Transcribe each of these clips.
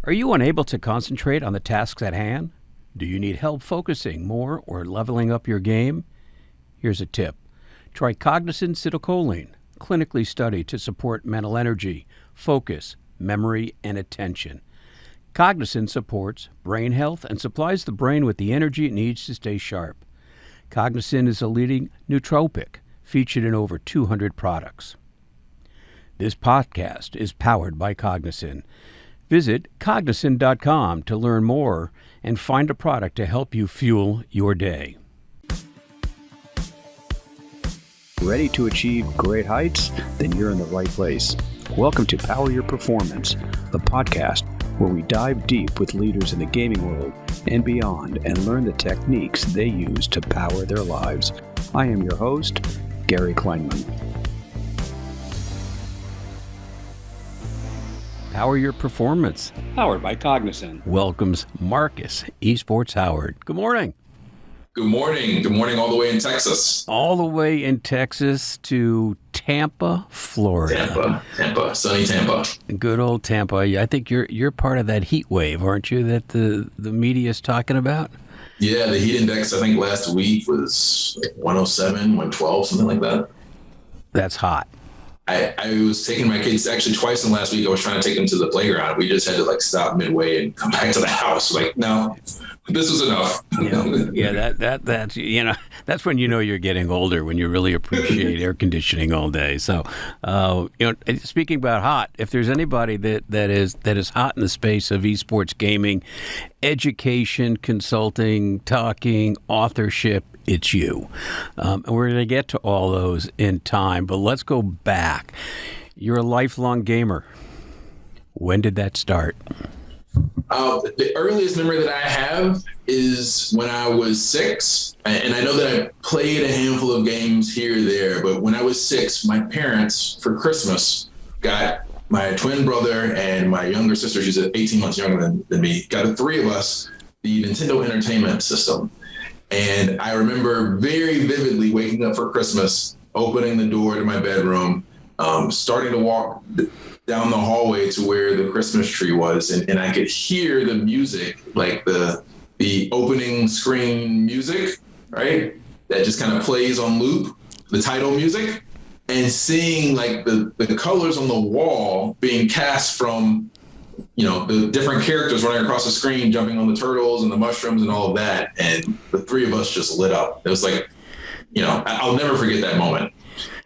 Are you unable to concentrate on the tasks at hand? Do you need help focusing more or leveling up your game? Here's a tip. Try Cognizant Citicoline, clinically studied to support mental energy, focus, memory, and attention. Cognizant supports brain health and supplies the brain with the energy it needs to stay sharp. Cognizant is a leading nootropic, featured in over 200 products. This podcast is powered by Cognizant. Visit Cognizant.com to learn more and find a product to help you fuel your day. Ready to achieve great heights? Then you're in the right place. Welcome to Power Your Performance, the podcast where we dive deep with leaders in the gaming world and beyond and learn the techniques they use to power their lives. I am your host, Gary Kleinman. Power Your Performance, Powered by Cognizant, welcomes Marcus, Esports Howard. Good morning. Good morning. Good morning all the way in Texas. All the way in Texas to Tampa, Florida. Tampa, sunny Tampa. Good old Tampa. I think you're part of that heat wave, aren't you, that the media is talking about? Yeah, the heat index, I think last week was like 107, 112, something like that. That's hot. I was taking my kids actually twice in the last week. I was trying to take them to the playground. We just had to stop midway and come back to the house. No, this was enough. Yeah, that's when you're getting older, when you really appreciate air conditioning all day. So, speaking about hot, if there's anybody that is hot in the space of esports gaming, education, consulting, talking, authorship, it's you. And we're going to get to all those in time, but let's go back. You're a lifelong gamer. When did that start? The earliest memory that I have is when I was 6. And I know that I played a handful of games here or there, but when I was 6, my parents, for Christmas, got my twin brother and my younger sister, she's 18 months younger than me, got the three of us the Nintendo Entertainment System. And I remember very vividly waking up for Christmas, opening the door to my bedroom, starting to walk down the hallway to where the Christmas tree was. And I could hear the music, like the opening screen music, right? That just kind of plays on loop, the title music, and seeing the colors on the wall being cast from the different characters running across the screen, jumping on the turtles and the mushrooms and all of that. And the three of us just lit up. It was I'll never forget that moment.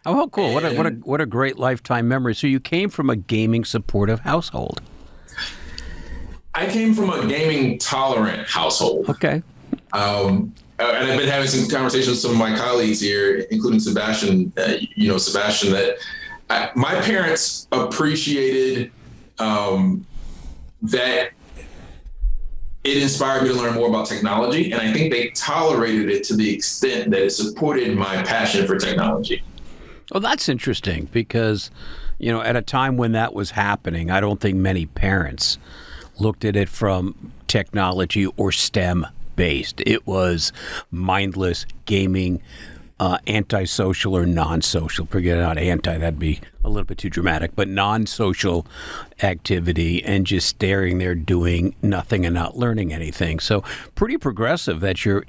Oh, how cool. What a great lifetime memory. So you came from a gaming supportive household. I came from a gaming tolerant household. Okay. And I've been having some conversations with some of my colleagues here, including Sebastian, Sebastian, that my parents appreciated that it inspired me to learn more about technology. And I think they tolerated it to the extent that it supported my passion for technology. Well, that's interesting because, at a time when that was happening, I don't think many parents looked at it from technology or STEM based. It was mindless gaming, antisocial or non-social. Forget about anti, that'd be a little bit too dramatic, but non-social activity and just staring there doing nothing and not learning anything. So pretty progressive that were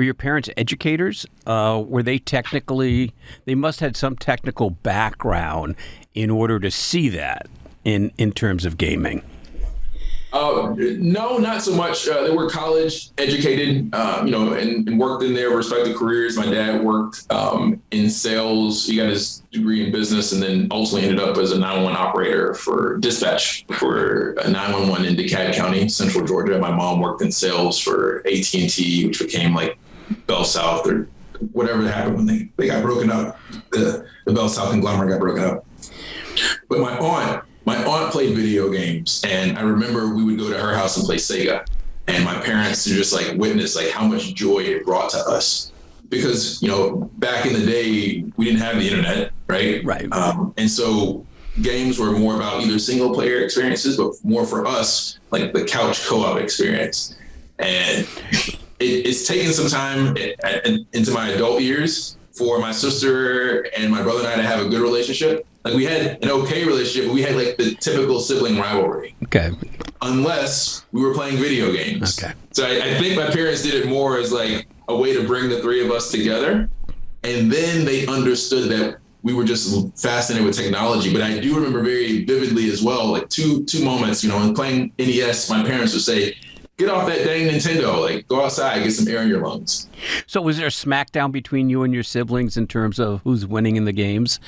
your parents educators? Were they they must have had some technical background in order to see that in terms of gaming. No, not so much. They were college educated, and worked in their respective careers. My dad worked in sales. He got his degree in business and then ultimately ended up as a 911 operator for dispatch for a 911 in DeKalb County, Central Georgia. My mom worked in sales for AT&T, which became like Bell South or whatever happened when they got broken up. The Bell South conglomerate got broken up. But my aunt played video games, and I remember we would go to her house and play Sega. And my parents just witness how much joy it brought to us. Because, back in the day, we didn't have the internet, right? Right. And so games were more about either single player experiences, but more for us, the couch co-op experience. And it's taken some time into my adult years for my sister and my brother and I to have a good relationship. Like we had an okay relationship, but we had like the typical sibling rivalry. Okay. Unless we were playing video games. Okay. So I think my parents did it more as like a way to bring the three of us together. And then they understood that we were just fascinated with technology. But I do remember very vividly as well, like two moments, you know, when playing NES, my parents would say, get off that dang Nintendo, like go outside, get some air in your lungs. So was there a smackdown between you and your siblings in terms of who's winning in the games?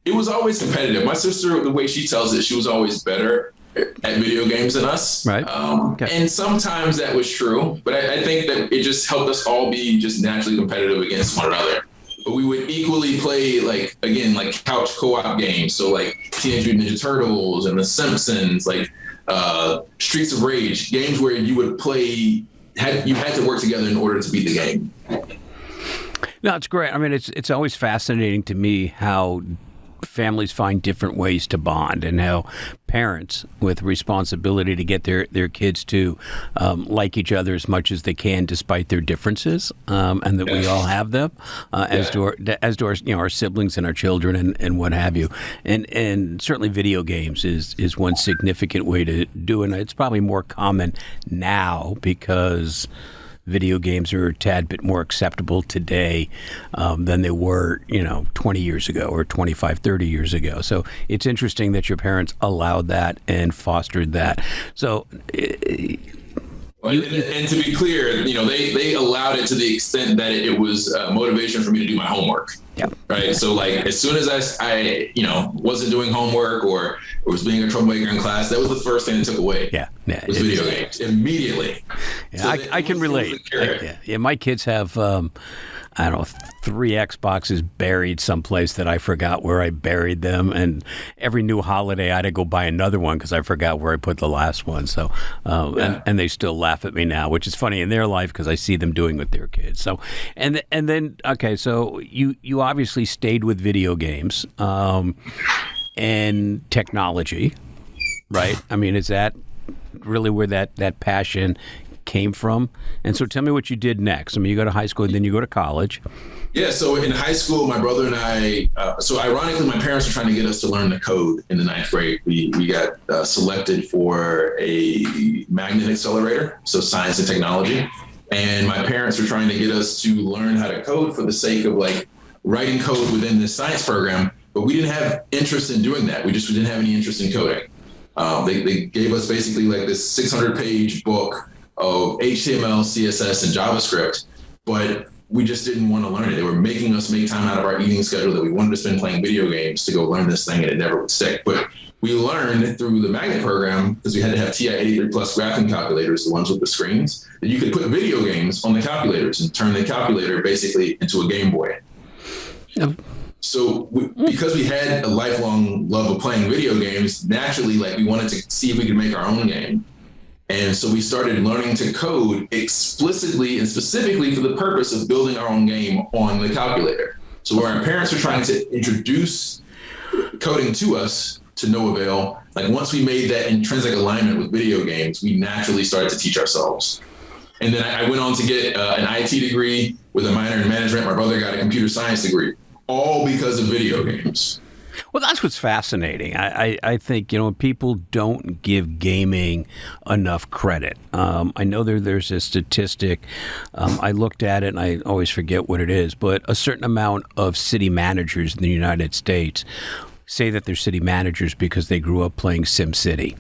It was always competitive. My sister, the way she tells it, she was always better at video games than us. Right. Okay. And sometimes that was true, but I think that it just helped us all be just naturally competitive against one another. But we would equally play, like, again, like couch co-op games. So like Teenage Mutant Ninja Turtles and The Simpsons, like Streets of Rage, games where you would play, you had to work together in order to beat the game. No, it's great. I mean, it's always fascinating to me how families find different ways to bond, and how parents with responsibility to get their kids to like each other as much as they can despite their differences, and that we all have them, as do our our siblings and our children and what have you, and certainly video games is one significant way to do it. And it's probably more common now because video games are a tad bit more acceptable today than they were, 20 years ago or 25, 30 years ago. So it's interesting that your parents allowed that and fostered that. So, and to be clear, they allowed it to the extent that it was motivation for me to do my homework. Yeah. Right. So like as soon as I wasn't doing homework or was being a troublemaker in class, that was the first thing that took away. Yeah. Was video games immediately. Yeah, so I can relate. Yeah. My kids have, 3 Xboxes buried someplace that I forgot where I buried them. And every new holiday I had to go buy another one because I forgot where I put the last one. So, and they still laugh at me now, which is funny in their life because I see them doing with their kids. So, and then, okay, so you obviously stayed with video games and technology, right? I mean, is that really where that passion came from? And so tell me what you did next. I mean, you go to high school and then you go to college. Yeah, so in high school, my brother and I, so ironically, my parents were trying to get us to learn the code in the 9th grade. We got selected for a magnet accelerator, so science and technology. And my parents were trying to get us to learn how to code for the sake of like writing code within this science program. But we didn't have interest in doing that. We didn't have any interest in coding. They gave us basically like this 600-page book of HTML, CSS, and JavaScript, but we just didn't want to learn it. They were making us make time out of our eating schedule that we wanted to spend playing video games to go learn this thing, and it never would stick. But we learned through the magnet program, because we had to have TI-83 plus graphing calculators, the ones with the screens, that you could put video games on the calculators and turn the calculator basically into a Game Boy. Yep. So because we had a lifelong love of playing video games, naturally, like we wanted to see if we could make our own game. And so we started learning to code explicitly and specifically for the purpose of building our own game on the calculator. So where our parents were trying to introduce coding to us to no avail, like once we made that intrinsic alignment with video games, we naturally started to teach ourselves. And then I went on to get an IT degree with a minor in management. My brother got a computer science degree, all because of video games. Well, that's what's fascinating. I think, people don't give gaming enough credit. I know there's a statistic. I looked at it, and I always forget what it is, but a certain amount of city managers in the United States say that they're city managers because they grew up playing SimCity,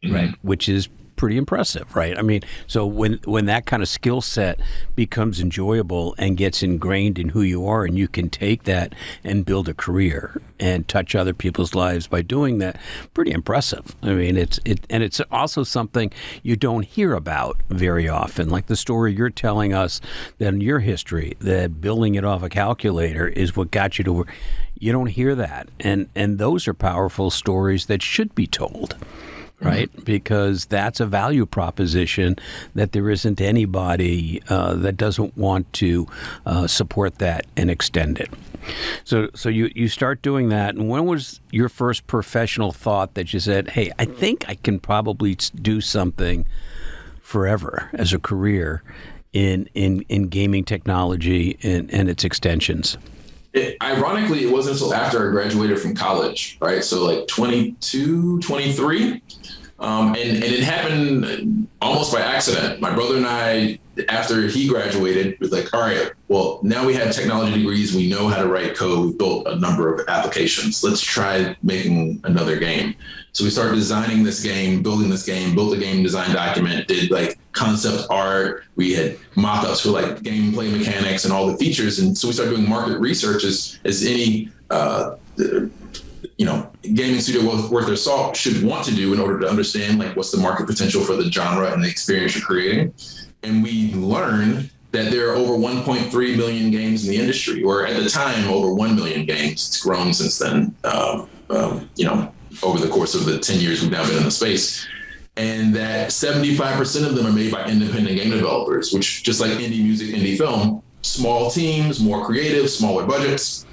right? Which is pretty impressive, right? I mean, so when that kind of skill set becomes enjoyable and gets ingrained in who you are, and you can take that and build a career and touch other people's lives by doing that, pretty impressive. I mean, it's also something you don't hear about very often, like the story you're telling us that in your history, that building it off a calculator is what got you to where you don't hear that, and those are powerful stories that should be told. Right, because that's a value proposition that there isn't anybody that doesn't want to support that and extend it. So you start doing that. And when was your first professional thought that you said, "Hey, I think I can probably do something forever as a career in gaming technology and its extensions"? Ironically, it wasn't until after I graduated from college, right? So like 22, 23. And it happened almost by accident. My brother and I, after he graduated, was like, all right, well, now we have technology degrees. We know how to write code. We built a number of applications. Let's try making another game. So we started designing this game, building this game, built a game design document, did like concept art. We had mock-ups for like gameplay mechanics and all the features. And so we started doing market research as any, gaming studio worth their salt should want to do in order to understand like what's the market potential for the genre and the experience you're creating. And we learned that there are over 1.3 million games in the industry, or at the time, over 1 million games. It's grown since then, over the course of the 10 years we've now been in the space. And that 75% of them are made by independent game developers, which just like indie music, indie film, small teams, more creative, smaller budgets.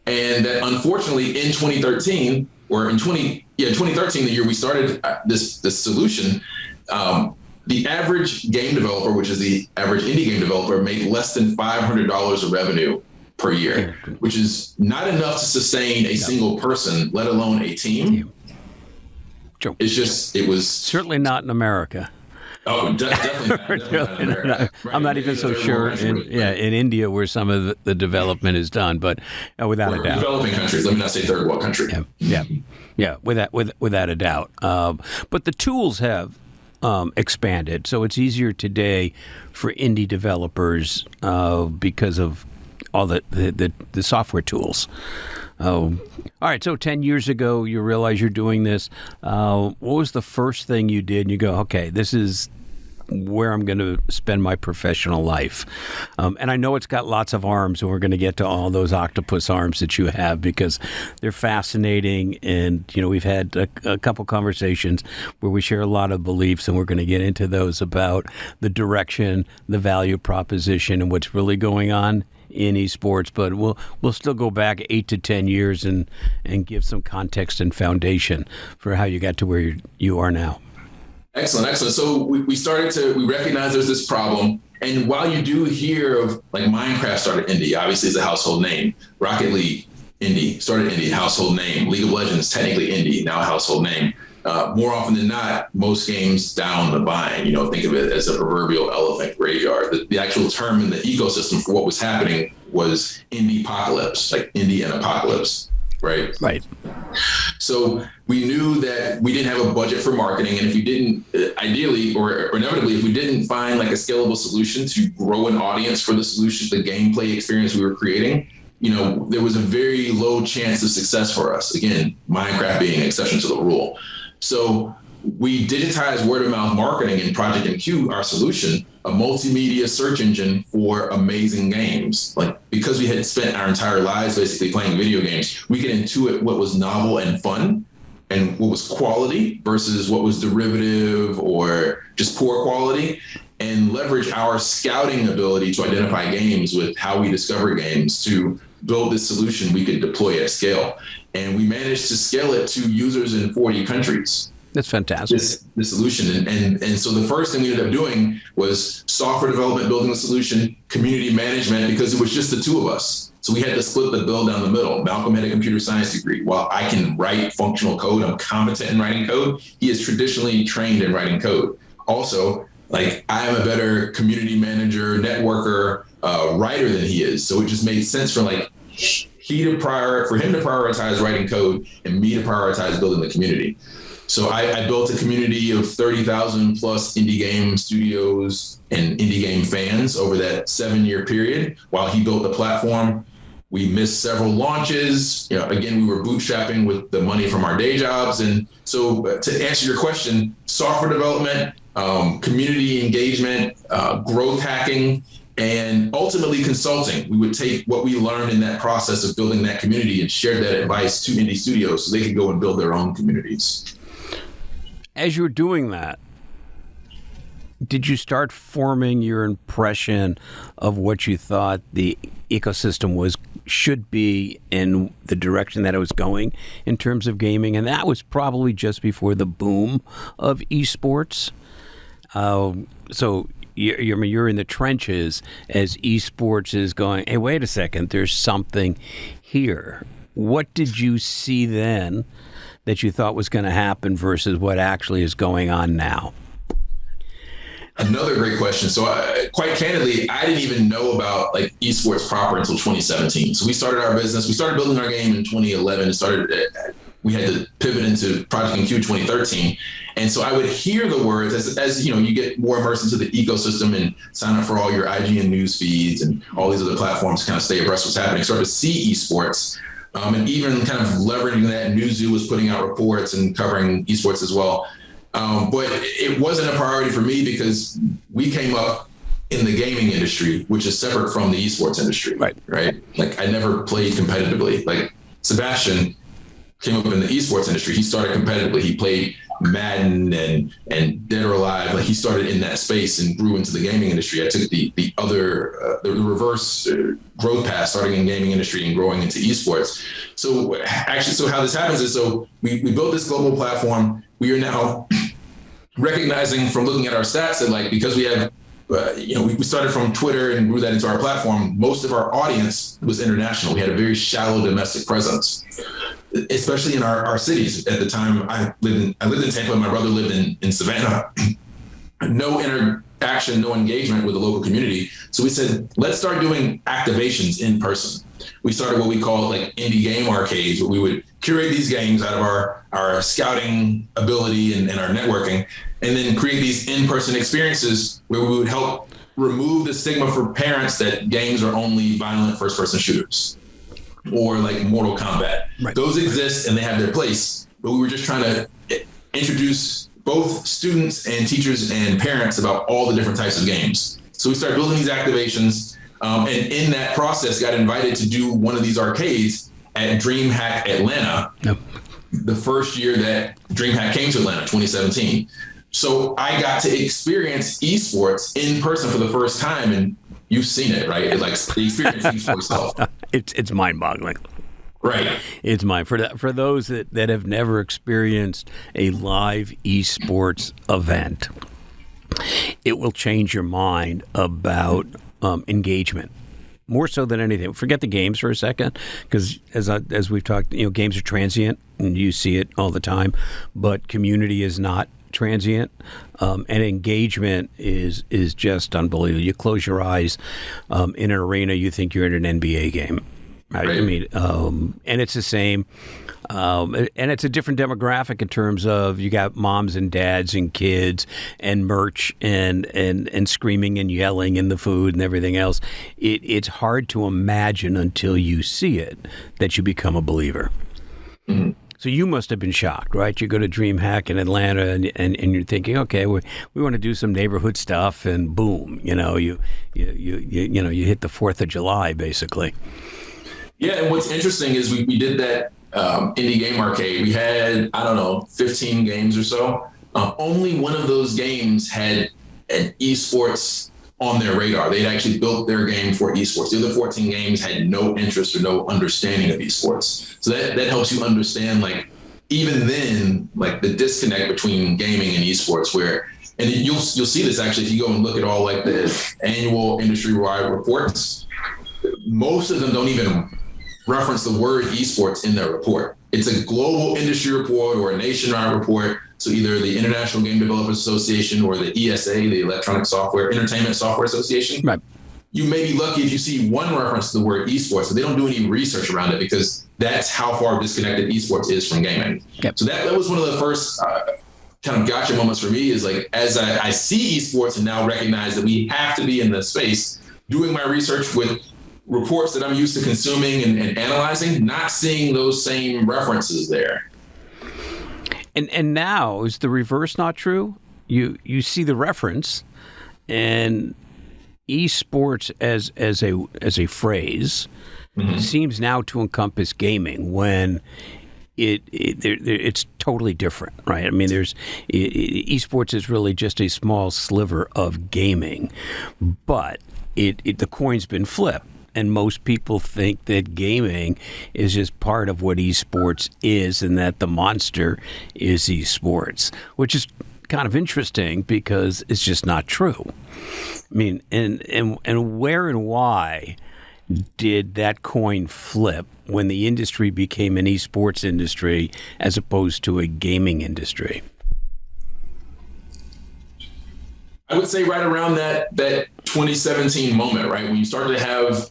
And that unfortunately in 2013, the year we started this solution, the average game developer, which is the average indie game developer, made less than $500 of revenue per year, which is not enough to sustain a single person, let alone a team. It was certainly not in America. Oh, definitely not. Right. I'm not even so sure in India where some of the development is done, but without a doubt. Developing countries, let me not say third world country. Yeah, without a doubt. But the tools have expanded, so it's easier today for indie developers because of all the software tools. All right, so 10 years ago, you realize you're doing this. What was the first thing you did? And you go, okay, this is where I'm going to spend my professional life. And I know it's got lots of arms, and we're going to get to all those octopus arms that you have because they're fascinating. And, we've had a couple conversations where we share a lot of beliefs, and we're going to get into those about the direction, the value proposition, and what's really going on in esports, but we'll still go back 8 to 10 years and give some context and foundation for how you got to where you are now. Excellent. So we recognize there's this problem. And while you do hear of like Minecraft started indie, obviously it's a household name. Rocket League, indie, started indie, household name. League of Legends, technically indie, now a household name. More often than not, most games down the line, think of it as a proverbial elephant graveyard. The actual term in the ecosystem for what was happening was indie-pocalypse, like indie and apocalypse, right? Right. So we knew that we didn't have a budget for marketing. And if we didn't, ideally or inevitably, if we didn't find like a scalable solution to grow an audience for the solution, the gameplay experience we were creating, there was a very low chance of success for us. Again, Minecraft being an exception to the rule. So we digitized word of mouth marketing in Project MQ, our solution, a multimedia search engine for amazing games. Like because we had spent our entire lives basically playing video games, we could intuit what was novel and fun and what was quality versus what was derivative or just poor quality, and leverage our scouting ability to identify games with how we discover games to build this solution we could deploy at scale. And we managed to scale it to users in 40 countries. That's fantastic. This solution. And so the first thing we ended up doing was software development, building the solution, community management, because it was just the two of us. So we had to split the bill down the middle. Malcolm had a computer science degree. While I can write functional code, I'm competent in writing code, he is traditionally trained in writing code. Also, like I am a better community manager, networker, writer than he is. So it just made sense for like for him to prioritize writing code and me to prioritize building the community. So I built a community of 30,000 plus indie game studios and indie game fans over that 7-year period while he built the platform. We missed several launches. Again, we were bootstrapping with the money from our day jobs. And so to answer your question, software development, community engagement, growth hacking, and ultimately consulting. We would take what we learned in that process of building that community and share that advice to indie studios so they could go and build their own communities. As you were doing that, did you start forming your impression of what you thought the ecosystem should be in the direction that it was going in terms of gaming? And that was probably just before the boom of esports. So you're in the trenches as esports is going, hey, wait a second, there's something here. What did you see then that you thought was going to happen versus what actually is going on now? Another great question. So quite candidly, I didn't even know about like esports proper until 2017. So we started our business. We started building our game in 2011. We had to pivot into Project MQ 2013. And so I would hear the words as you know, you get more immersed into the ecosystem and sign up for all your IGN news feeds and all these other platforms to kind of stay abreast of what's happening. Start to see esports. And even kind of leveraging that, Newzoo was putting out reports and covering esports as well. But it wasn't a priority for me because we came up in the gaming industry, which is separate from the esports industry, right? Like I never played competitively. Like Sebastian came up in the esports industry. He started competitively. He played Madden and Dead or Alive. Like he started in that space and grew into the gaming industry. I took the reverse growth path, starting in gaming industry and growing into esports. So how this happens is, so we built this global platform. We are now recognizing from looking at our stats that like, because we have, we started from Twitter and grew that into our platform. Most of our audience was international. We had a very shallow domestic presence, especially in our cities. At the time, I lived in Tampa. My brother lived in Savannah. No interaction, no engagement with the local community. So we said, let's start doing activations in person. We started what we call like indie game arcades, where we would curate these games out of our scouting ability and our networking, and then create these in-person experiences where we would help remove the stigma for parents that games are only violent first-person shooters or like Mortal Kombat. Right. Those exist and they have their place, but we were just trying to introduce both students and teachers and parents about all the different types of games. So we started building these activations, and in that process got invited to do one of these arcades at DreamHack Atlanta, the first year that DreamHack came to Atlanta, 2017. So I got to experience esports in person for the first time, and you've seen it, right? Like the experience speaks for itself. It's mind-boggling. Right. It's mine. For those that have never experienced a live esports event, it will change your mind about engagement. More so than anything. Forget the games for a second, because as we've talked, games are transient, and you see it all the time. But community is not transient, and engagement is just unbelievable. You close your eyes in an arena, you think you're in an NBA game. Right. I mean, and it's the same. And it's a different demographic in terms of you got moms and dads and kids and merch and screaming and yelling and the food and everything else. It's hard to imagine until you see it that you become a believer. Mm-hmm. So you must have been shocked, right? You go to DreamHack in Atlanta and you're thinking, okay, we want to do some neighborhood stuff, and boom, you hit the 4th of July basically. Yeah, and what's interesting is we did that indie game arcade. We had, 15 games or so. Only one of those games had an esports on their radar. They'd actually built their game for esports. The other 14 games had no interest or no understanding of esports. So that helps you understand, like, even then, like the disconnect between gaming and esports, and you'll see this actually if you go and look at all like the annual industry-wide reports. Most of them don't even reference the word esports in their report. It's a global industry report or a nationwide report. So either the International Game Developers Association or the ESA, the Entertainment Software Association. Right. You may be lucky if you see one reference to the word esports, but they don't do any research around it because that's how far disconnected esports is from gaming. Yep. So that was one of the first kind of gotcha moments for me, is like, as I see esports and now recognize that we have to be in the space, doing my research with reports that I'm used to consuming and analyzing, not seeing those same references there. And now, is the reverse not true? You see the reference, and esports as a phrase mm-hmm. seems now to encompass gaming when it's totally different, right? I mean, esports is really just a small sliver of gaming, but the coin's been flipped. And most people think that gaming is just part of what esports is, and that the monster is esports, which is kind of interesting because it's just not true. I mean, and where and why did that coin flip when the industry became an esports industry as opposed to a gaming industry? I would say right around that 2017 moment, right? When you started to have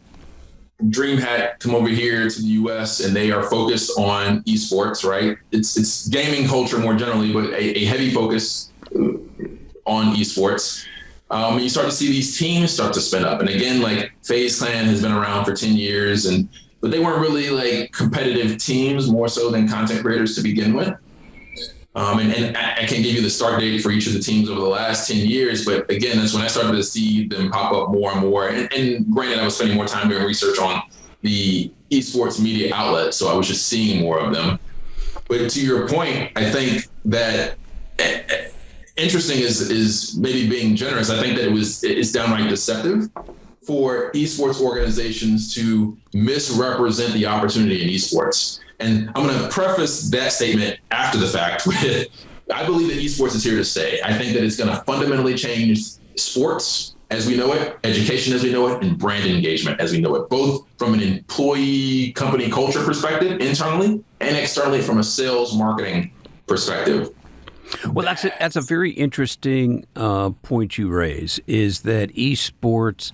DreamHack come over here to the US and they are focused on esports, right? It's gaming culture more generally, but a heavy focus on esports. And you start to see these teams start to spin up. And again, like FaZe Clan has been around for 10 years, but they weren't really like competitive teams, more so than content creators to begin with. And I can't give you the start date for each of the teams over the last 10 years, but again, that's when I started to see them pop up more and more. And granted, I was spending more time doing research on the esports media outlets, so I was just seeing more of them. But to your point, I think that interesting is maybe being generous. I think that it's downright deceptive for esports organizations to misrepresent the opportunity in esports. And I'm going to preface that statement after the fact with, I believe that esports is here to stay. I think that it's going to fundamentally change sports as we know it, education as we know it, and brand engagement as we know it, both from an employee company culture perspective internally and externally from a sales marketing perspective. Well, that's a very interesting point you raise, is that esports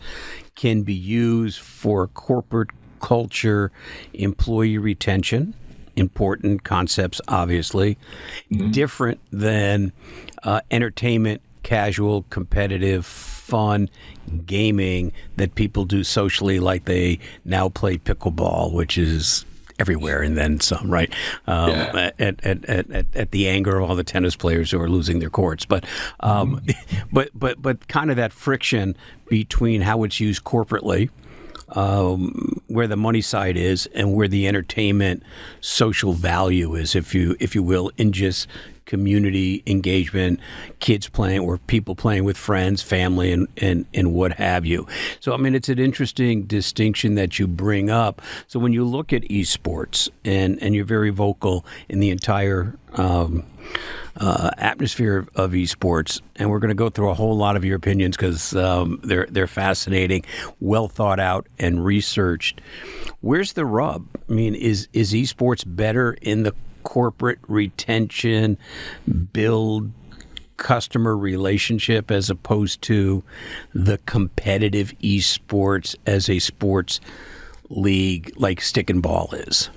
can be used for corporate culture, employee retention, important concepts, obviously, different than entertainment, casual, competitive, fun gaming that people do socially, like they now play pickleball, which is everywhere and then some, right? At the anger of all the tennis players who are losing their courts, but kind of that friction between how it's used corporately, where the money side is, and where the entertainment social value is, if you will, in just community engagement, kids playing or people playing with friends, family, and what have you. So, I mean, it's an interesting distinction that you bring up. So when you look at esports, and you're very vocal in the entire atmosphere of esports, and we're going to go through a whole lot of your opinions because they're fascinating, well thought out, and researched. Where's the rub? I mean, is esports better in the corporate retention, build customer relationship as opposed to the competitive esports as a sports league like stick and ball is?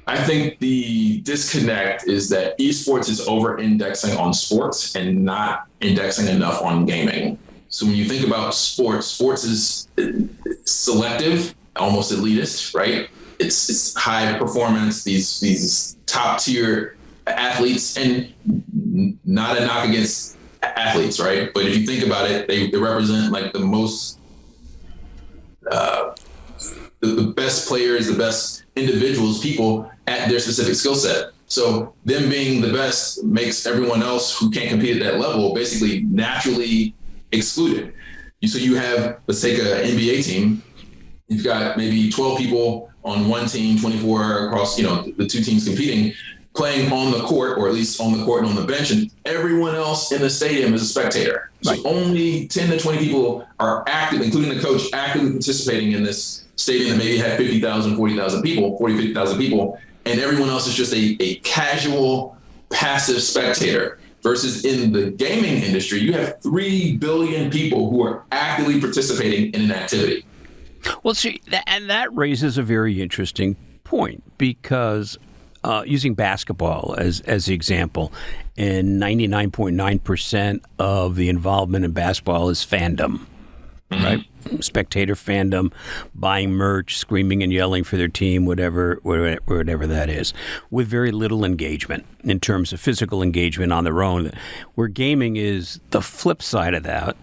I think the disconnect is that esports is over-indexing on sports and not indexing enough on gaming. So when you think about sports is selective, almost elitist, right? It's high performance, these top tier athletes, and not a knock against athletes, right? But if you think about it, they represent like the most, the best players, the best individuals, people at their specific skill set. So them being the best makes everyone else who can't compete at that level basically naturally excluded. So you have, let's take an NBA team. You've got maybe 12 people on one team, 24 across, the two teams competing, playing on the court, or at least on the court and on the bench, and everyone else in the stadium is a spectator. Right. So only 10 to 20 people are active, including the coach, actively participating in this stadium that maybe had 50,000, 50,000 people, and everyone else is just a casual, passive spectator. Versus in the gaming industry, you have 3 billion people who are actively participating in an activity. Well, see, and that raises a very interesting point, because using basketball as the example, and 99.9% of the involvement in basketball is fandom, right? Spectator fandom, buying merch, screaming and yelling for their team, whatever that is, with very little engagement in terms of physical engagement on their own. Where gaming is the flip side of that.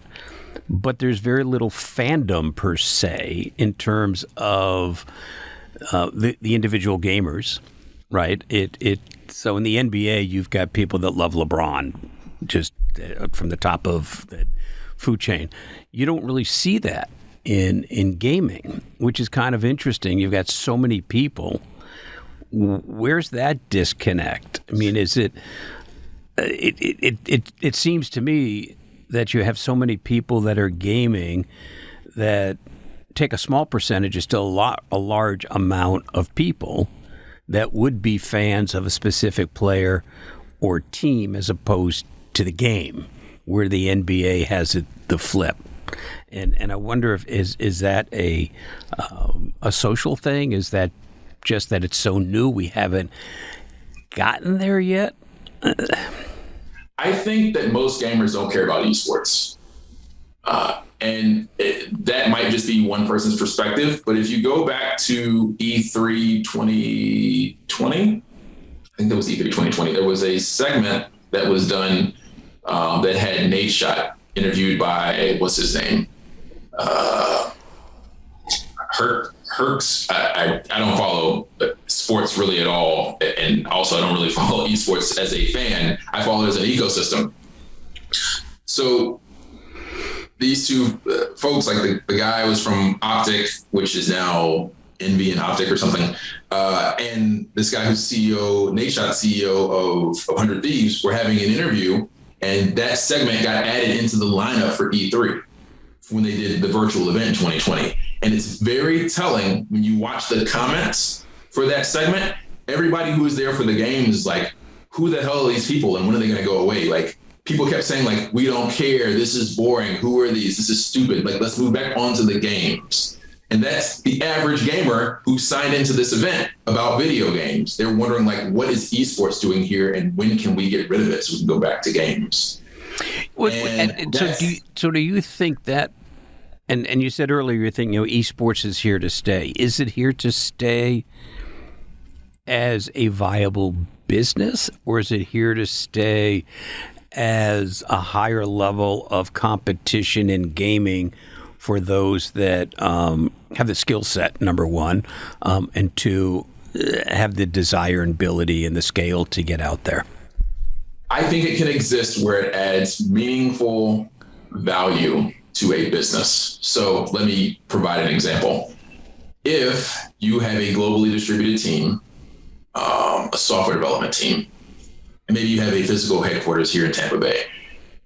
But there's very little fandom per se in terms of the individual gamers, right? So in the NBA, you've got people that love LeBron, just from the top of the food chain. You don't really see that in gaming, which is kind of interesting. You've got so many people. Where's that disconnect? I mean, is it it seems to me that you have so many people that are gaming that take a small percentage is still a large amount of people that would be fans of a specific player or team as opposed to the game, where the NBA has it the flip. And I wonder if is that a social thing? Is that just that it's so new we haven't gotten there yet? I think that most gamers don't care about esports. That might just be one person's perspective. But if you go back to E3 2020, I think that was E3 2020, there was a segment that was done that had Nate Shot interviewed by, what's his name? Herx. I don't follow sports really at all. And also I don't really follow esports as a fan. I follow it as an ecosystem. So these two folks, like the guy was from Optic, which is now Envy and Optic or something. And this guy who's CEO, Nate Shot, CEO of 100 Thieves, were having an interview, and that segment got added into the lineup for E3 when they did the virtual event in 2020. And it's very telling when you watch the comments for that segment. Everybody who was there for the game is like, who the hell are these people and when are they going to go away? Like, people kept saying, like, we don't care. This is boring. Who are these? This is stupid. Like, let's move back onto the games. And that's the average gamer who signed into this event about video games. They're wondering, like, what is esports doing here and when can we get rid of it so we can go back to games? So do you think that, and you said earlier you think, esports is here to stay. Is it here to stay as a viable business, or is it here to stay as a higher level of competition in gaming for those that have the skill set, number one, and two, have the desire and ability and the scale to get out there? I think it can exist where it adds meaningful value to a business. So let me provide an example. If you have a globally distributed team, a software development team, and maybe you have a physical headquarters here in Tampa Bay,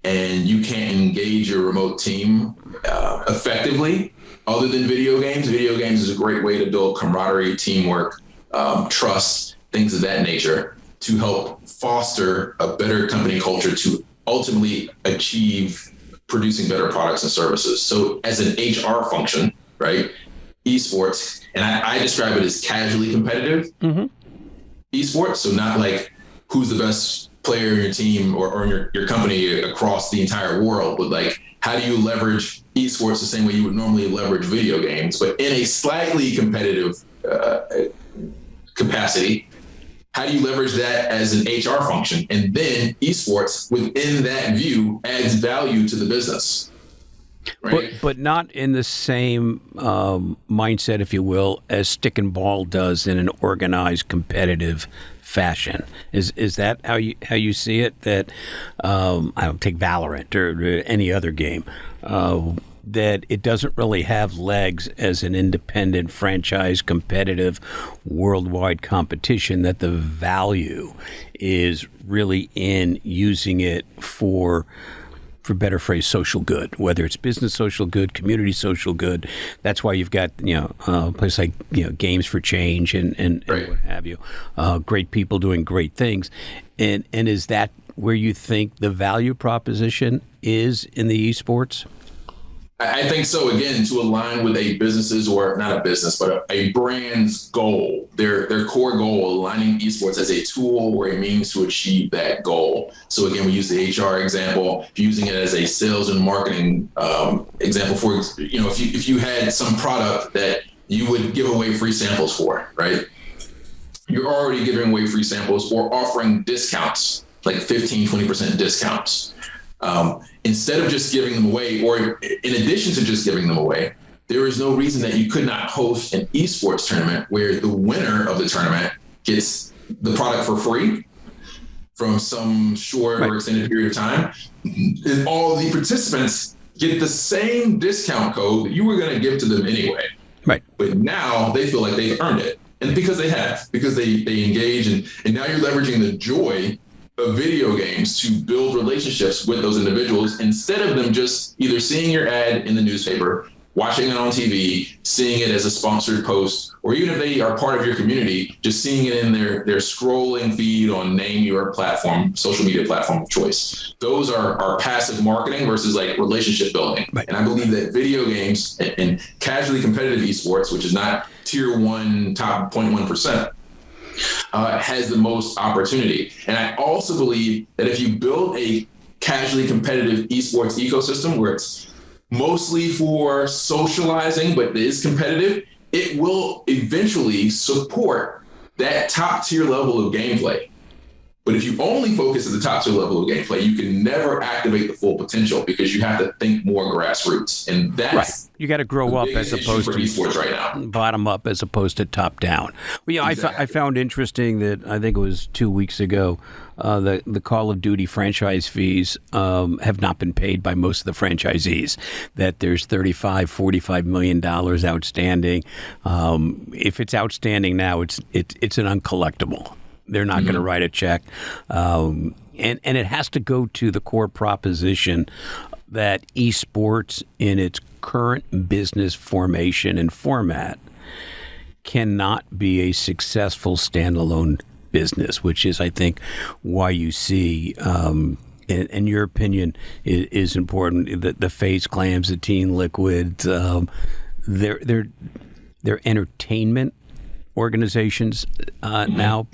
and you can't engage your remote team effectively other than video games. Video games is a great way to build camaraderie, teamwork, trust, things of that nature to help foster a better company culture to ultimately achieve producing better products and services. So as an HR function, right, esports, and I describe it as casually competitive esports, so not like who's the best player in your team or in your company across the entire world, but like, how do you leverage esports the same way you would normally leverage video games, but in a slightly competitive capacity? How do you leverage that as an HR function? And then esports within that view adds value to the business. Right? But not in the same mindset, if you will, as stick and ball does in an organized, competitive fashion. Is that how you see it? That I don't take Valorant or any other game. That it doesn't really have legs as an independent, franchise, competitive, worldwide competition, that the value is really in using it for better phrase, social good, whether it's business social good, community social good. That's why you've got, places like, Games for Change and right. what have you. Great people doing great things. And is that where you think the value proposition is in the esports? I think so. Again, to align with a business's, or not a business, but a brand's goal, their core goal, aligning esports as a tool or a means to achieve that goal. So again, we use the HR example, using it as a sales and marketing example. For if you had some product that you would give away free samples for, right? You're already giving away free samples or offering discounts, like 15, 20% discounts. Instead of just giving them away, or in addition to just giving them away, there is no reason that you could not host an esports tournament where the winner of the tournament gets the product for free from some short or extended period of time. And all the participants get the same discount code that you were going to give to them anyway. Right. But now they feel like they've earned it. And because they engage, and now you're leveraging the joy of video games to build relationships with those individuals instead of them just either seeing your ad in the newspaper, watching it on TV, seeing it as a sponsored post, or even if they are part of your community, just seeing it in their scrolling feed on name your platform, social media platform of choice. Those are passive marketing versus like relationship building. Right. And I believe that video games and casually competitive esports, which is not tier 1, top 0.1%, has the most opportunity. And I also believe that if you build a casually competitive esports ecosystem where it's mostly for socializing, but it is competitive, it will eventually support that top tier level of gameplay. But if you only focus at the top tier level of gameplay, you can never activate the full potential because you have to think more grassroots. And that's right. You got to grow up as opposed to esports right now. Bottom up as opposed to top down. Well, yeah, exactly. I found interesting that I think it was 2 weeks ago, the Call of Duty franchise fees have not been paid by most of the franchisees. That there's $35-45 million outstanding. If it's outstanding now, it's an uncollectible. They're not going to write a check. And it has to go to the core proposition that esports in its current business formation and format cannot be a successful standalone business, which is, I think, why you see, and your opinion is important, the FaZe Clams, the Teen Liquids, they're entertainment organizations now,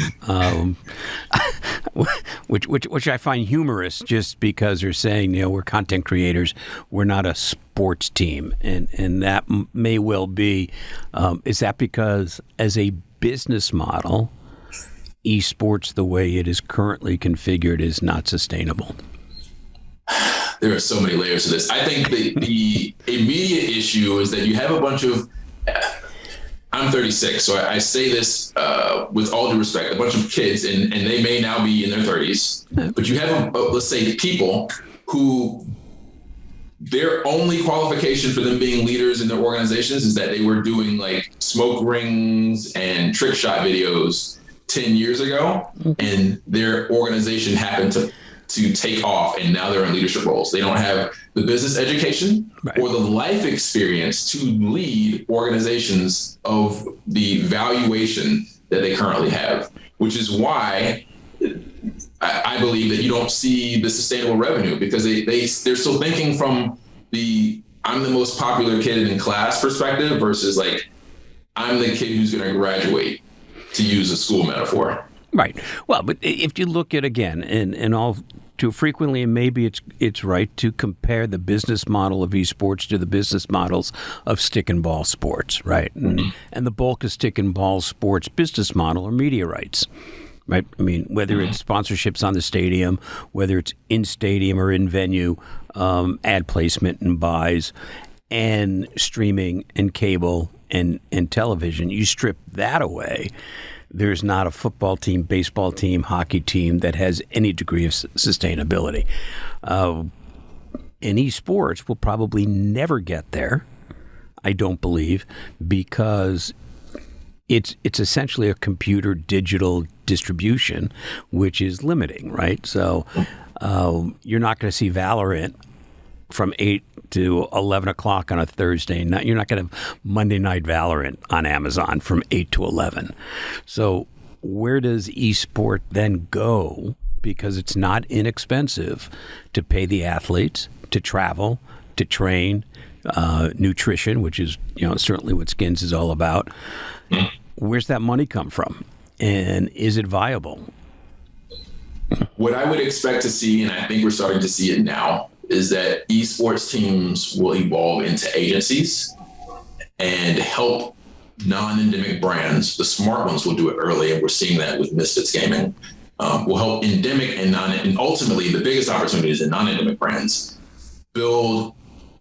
which I find humorous, just because they're saying, we're content creators, we're not a sports team, and that may well be. Is that because, as a business model, esports the way it is currently configured is not sustainable? There are so many layers to this. I think the immediate issue is that you have a bunch of. I'm 36, so I say this with all due respect, a bunch of kids, and they may now be in their 30s, but you have, let's say, people who their only qualification for them being leaders in their organizations is that they were doing like smoke rings and trick shot videos 10 years ago, and their organization happened to take off, and now they're in leadership roles. They don't have the business education or the life experience to lead organizations of the valuation that they currently have, which is why I believe that you don't see the sustainable revenue, because they're still thinking from the I'm the most popular kid in class perspective versus like I'm the kid who's going to graduate, to use a school metaphor. Right. Well, but if you look at, again, and all too frequently, and maybe it's right to compare the business model of esports to the business models of stick and ball sports, right? And the bulk of stick and ball sports business model are media rights, right? I mean, whether it's sponsorships on the stadium, whether it's in stadium or in venue, ad placement and buys, and streaming and cable and television, you strip that away. There's not a football team, baseball team, hockey team that has any degree of sustainability. And esports will probably never get there, I don't believe, because it's essentially a computer digital distribution, which is limiting, right? So you're not going to see Valorant from 8 to 11 o'clock on a Thursday night. You're not going to have Monday Night Valorant on Amazon from 8 to 11. So where does esport then go? Because it's not inexpensive to pay the athletes, to travel, to train, nutrition, which is certainly what Skins is all about. Where's that money come from? And is it viable? What I would expect to see, and I think we're starting to see it now, is that esports teams will evolve into agencies and help non-endemic brands. The smart ones will do it early, and we're seeing that with Misfits Gaming. Will help endemic and ultimately the biggest opportunities in non-endemic brands build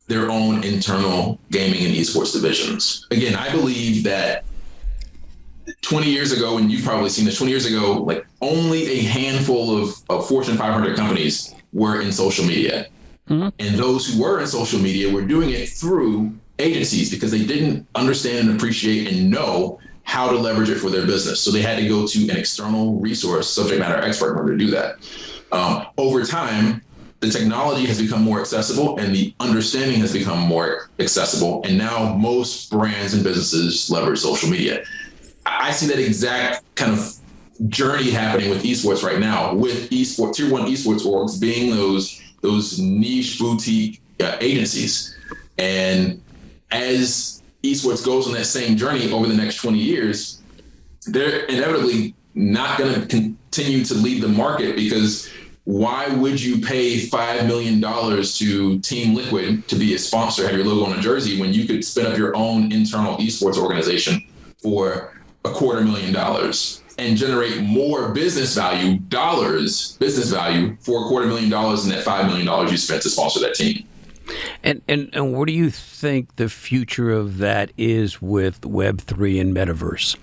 their own internal gaming and esports divisions. Again, I believe that 20 years ago, and you've probably seen this, 20 years ago, like only a handful of Fortune 500 companies were in social media. And those who were in social media were doing it through agencies because they didn't understand and appreciate and know how to leverage it for their business. So they had to go to an external resource, subject matter expert, in order to do that. Over time, the technology has become more accessible and the understanding has become more accessible. And now most brands and businesses leverage social media. I see that exact kind of journey happening with esports right now, with tier one esports orgs being those niche boutique agencies. And as esports goes on that same journey over the next 20 years, they're inevitably not going to continue to lead the market, because why would you pay $5 million to Team Liquid to be a sponsor, have your logo on a jersey, when you could spin up your own internal esports organization for $250,000 and generate more business value for $250,000 than that $5 million you spent to sponsor that team? And what do you think the future of that is with Web3 and metaverse?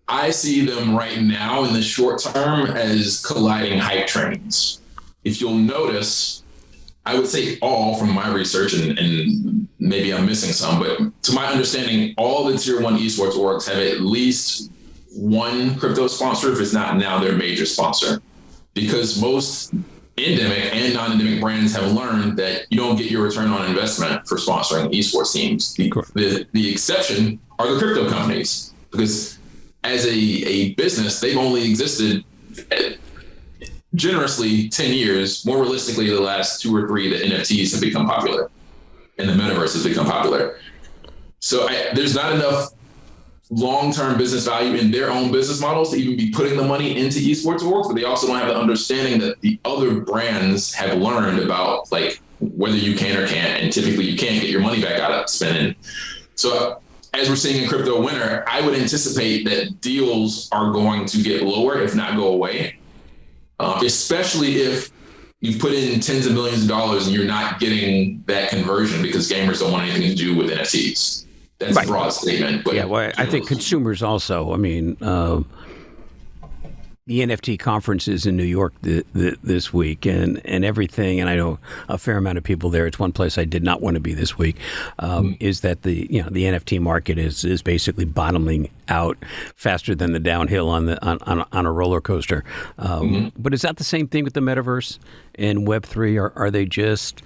I see them right now in the short term as colliding hype trains. If you'll notice, I would say all from my research, and maybe I'm missing some, but to my understanding, all the tier one esports orgs have at least one crypto sponsor, if it's not now their major sponsor, because most endemic and non-endemic brands have learned that you don't get your return on investment for sponsoring esports teams. The exception are the crypto companies, because as a business, they've only existed generously 10 years. More realistically, the last 2 or 3, the NFTs have become popular and the metaverse has become popular. So there's not enough long-term business value in their own business models to even be putting the money into esports orgs, but they also don't have the understanding that the other brands have learned about, like, whether you can or can't, and typically you can't get your money back out of spending. So as we're seeing in crypto winter, I would anticipate that deals are going to get lower, if not go away, especially if you've put in tens of millions of dollars and you're not getting that conversion because gamers don't want anything to do with NFTs. That's right. A broad statement. But yeah, well, I think consumers also. I mean, the NFT conference is in New York this week, and everything, and I know a fair amount of people there. It's one place I did not want to be this week. Is that the NFT market is basically bottoming out faster than the downhill on a roller coaster. But is that the same thing with the metaverse and Web3? Or are they just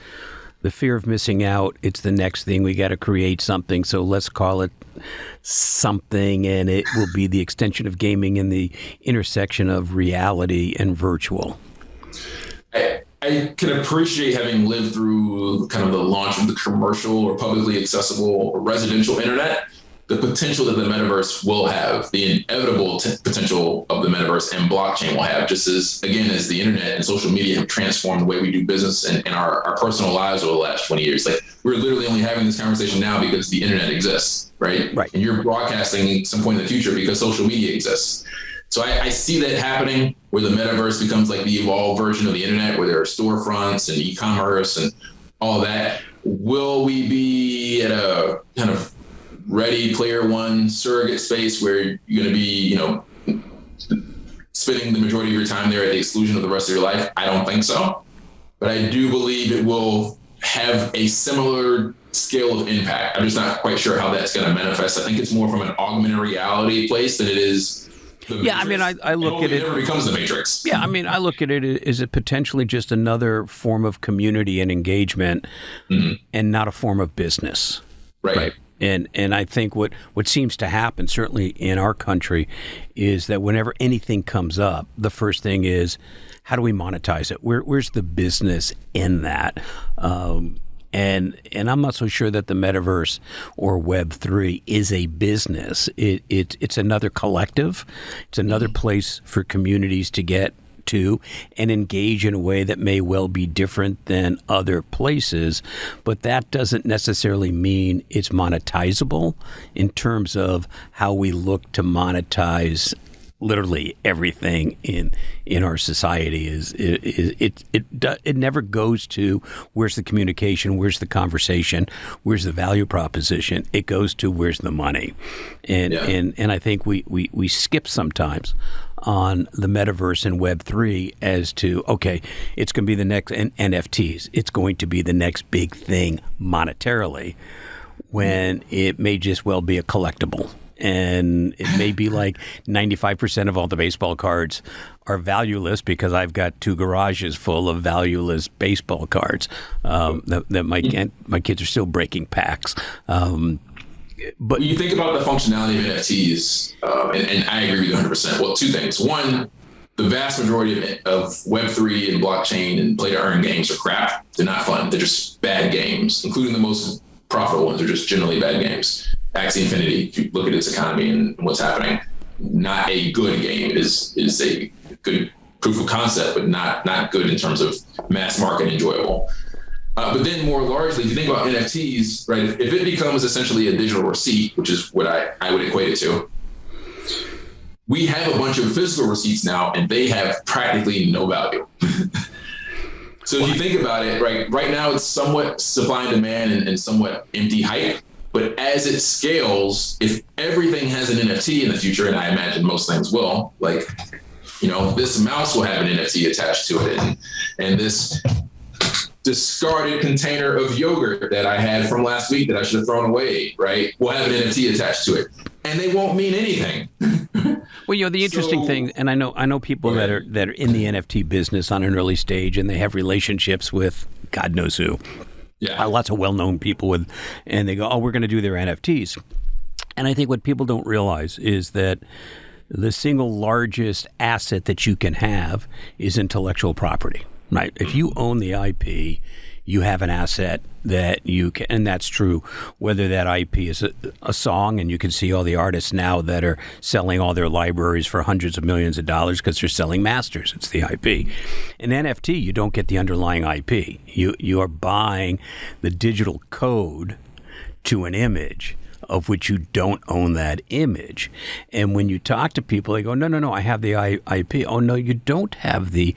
the fear of missing out? It's the next thing. We got to create something, so let's call it something, and it will be the extension of gaming in the intersection of reality and virtual. I can appreciate, having lived through kind of the launch of the commercial or publicly accessible residential internet, the potential that the metaverse will have, the inevitable potential of the metaverse and blockchain will have, just as the internet and social media have transformed the way we do business and our personal lives over the last 20 years. Like, we're literally only having this conversation now because the internet exists, right? And you're broadcasting some point in the future because social media exists. So I see that happening, where the metaverse becomes like the evolved version of the internet, where there are storefronts and e-commerce and all that. Will we be at a kind of Ready Player One surrogate space where you're going to be, spending the majority of your time there at the exclusion of the rest of your life? I don't think so. But I do believe it will have a similar scale of impact. I'm just not quite sure how that's going to manifest. I think it's more from an augmented reality place than it is the Matrix. I mean, I look at it. It never becomes the Matrix. Yeah, I mean, I look at it as it potentially just another form of community and engagement, and not a form of business. Right. And I think what seems to happen, certainly in our country, is that whenever anything comes up, the first thing is, how do we monetize it? Where's the business in that? And I'm not so sure that the metaverse or Web3 is a business. It's another collective. It's another place for communities to get to and engage in a way that may well be different than other places, but that doesn't necessarily mean it's monetizable in terms of how we look to monetize literally everything in our society. It never goes to where's the communication, where's the conversation, where's the value proposition. It goes to where's the money, and I think we skip sometimes on the metaverse and Web3 as to, okay, it's going to be the next NFTs. It's going to be the next big thing monetarily, when it may just well be a collectible. and it may be like 95% of all the baseball cards are valueless because I've got 2 garages full of valueless baseball cards that my kids are still breaking packs. But you think about the functionality of NFTs, and I agree with you 100%. Well, 2 things. One, the vast majority of Web3 and blockchain and play-to-earn games are crap. They're not fun. They're just bad games, including the most profitable ones. They're just generally bad games. Axie Infinity, if you look at its economy and what's happening, not a good game. It is a good proof of concept, but not good in terms of mass market enjoyable. But then more largely, if you think about NFTs, right, if it becomes essentially a digital receipt, which is what I would equate it to, we have a bunch of physical receipts now, and they have practically no value. So if you think about it, right now it's somewhat supply and demand and somewhat empty hype. But as it scales, if everything has an NFT in the future, and I imagine most things will, like, this mouse will have an NFT attached to it, and this discarded container of yogurt that I had from last week that I should have thrown away, right, will have an NFT attached to it, and they won't mean anything. Well, the interesting thing, and I know people that are in the NFT business on an early stage, and they have relationships with God knows who. Yeah, lots of well-known people and they go, oh, we're going to do their NFTs. And I think what people don't realize is that the single largest asset that you can have is intellectual property, right? If you own the IP, you have an asset that you can, and that's true whether that IP is a song, and you can see all the artists now that are selling all their libraries for hundreds of millions of dollars because they're selling masters. It's the IP. In NFT, you don't get the underlying IP. You are buying the digital code to an image of which you don't own that image. And when you talk to people, they go, no, I have the IP. Oh, no, you don't have the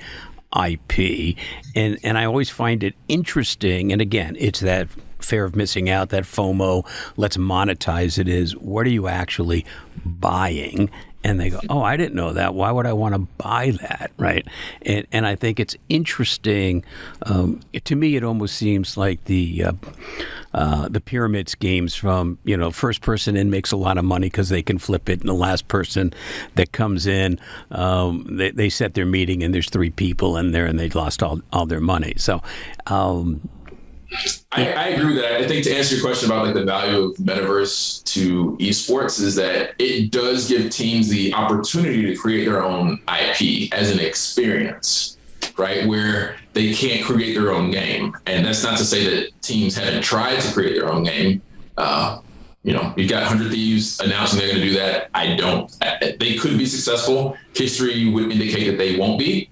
IP. And I always find it interesting. And again, it's that fear of missing out, that FOMO, let's monetize it, is what are you actually buying? And they go, oh, I didn't know that. Why would I want to buy that, right? And I think it's interesting. To me, it almost seems like the pyramid schemes from, first person in makes a lot of money because they can flip it, and the last person that comes in, they set their meeting and there's 3 people in there and they lost all their money. So I agree with that. I think to answer your question about the value of metaverse to esports is that it does give teams the opportunity to create their own IP as an experience, right? Where they can't create their own game. And that's not to say that teams haven't tried to create their own game. You've got 100 Thieves announcing they're going to do that. They could be successful. History would indicate that they won't be.